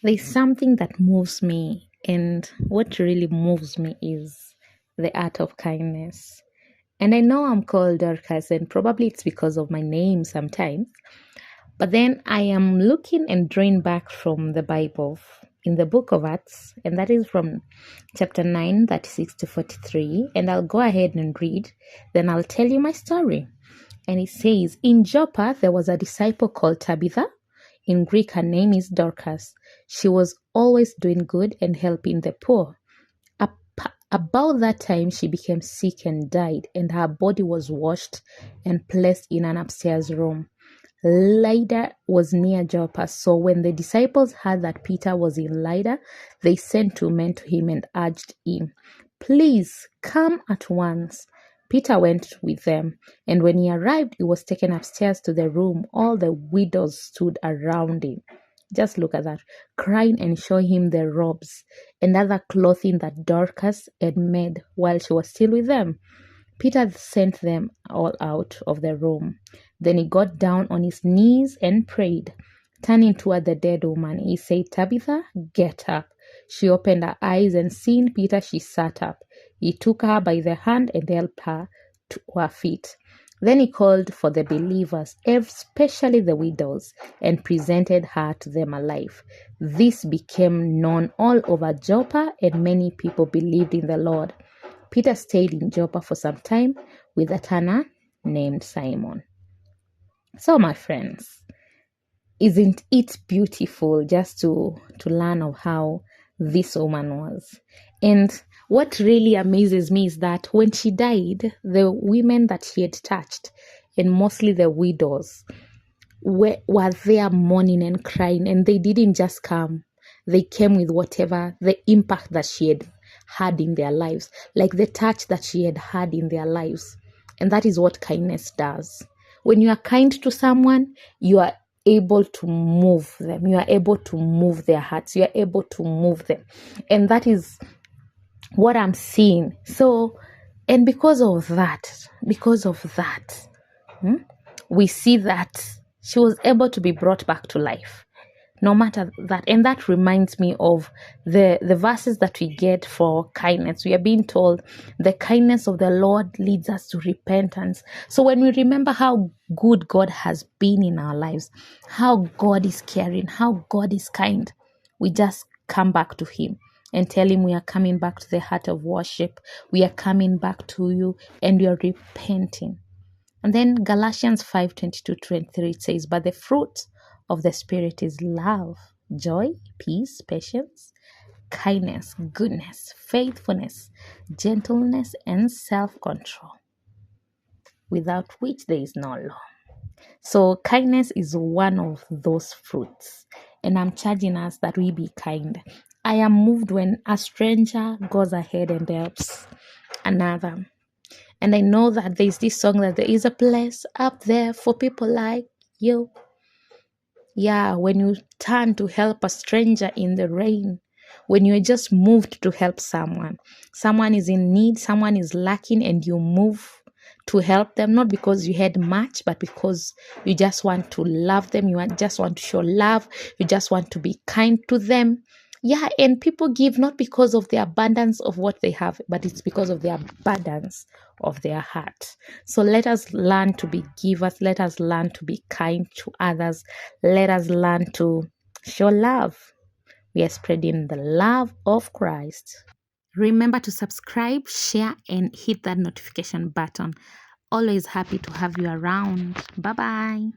There's something that moves me, and what really moves me is the art of kindness. And I know I'm called Dorcas, and probably it's because of my name sometimes. But then I am looking and drawing back from the Bible in the book of Acts, and that is from chapter 9, 36 to 43. And I'll go ahead and read, then I'll tell you my story. And it says, in Joppa, there was a disciple called Tabitha. In Greek, her name is Dorcas. She was always doing good and helping the poor. About that time, she became sick and died, and her body was washed and placed in an upstairs room. Lydda was near Joppa, so when the disciples heard that Peter was in Lydda, they sent 2 men to him and urged him, please come at once. Peter went with them, and when he arrived, he was taken upstairs to the room. All the widows stood around him. Just look at that, crying and showing him the robes and other clothing that Dorcas had made while she was still with them. Peter sent them all out of the room. Then he got down on his knees and prayed. Turning toward the dead woman, he said, Tabitha, get up. She opened her eyes, and seeing Peter, she sat up. He took her by the hand and helped her to her feet. Then he called for the believers, especially the widows, and presented her to them alive. This became known all over Joppa, and many people believed in the Lord. Peter stayed in Joppa for some time with a tanner named Simon. So, my friends, isn't it beautiful just to learn of how this woman was? And what really amazes me is that when she died, the women that she had touched, and mostly the widows, were there mourning and crying, and they didn't just come. They came with whatever the impact that she had in their lives, like the touch that she had in their lives. And that is what kindness does. When you are kind to someone, you are able to move them. You are able to move their hearts. You are able to move them. And that is what I'm seeing. So, and because of that, we see that she was able to be brought back to life. No matter that. And that reminds me of the verses that we get for kindness. We are being told the kindness of the Lord leads us to repentance. So when we remember how good God has been in our lives, how God is caring, how God is kind, we just come back to him and tell him we are coming back to the heart of worship. We are coming back to you, and we are repenting. And then Galatians 5:22-23 says, but the fruit of the Spirit is love, joy, peace, patience, kindness, goodness, faithfulness, gentleness, and self-control, without which there is no law. So kindness is one of those fruits, and I'm charging us that we be kind. I am moved when a stranger goes ahead and helps another. And I know that there's this song that there is a place up there for people like you. Yeah, when you turn to help a stranger in the rain, when you're just moved to help someone is in need, someone is lacking, and you move to help them, not because you had much, but because you just want to love them, just want to show love, you just want to be kind to them. Yeah, and people give not because of the abundance of what they have, but it's because of the abundance of their heart. So let us learn to be givers. Let us learn to be kind to others. Let us learn to show love. We are spreading the love of Christ. Remember to subscribe, share, and hit that notification button. Always happy to have you around. Bye-bye.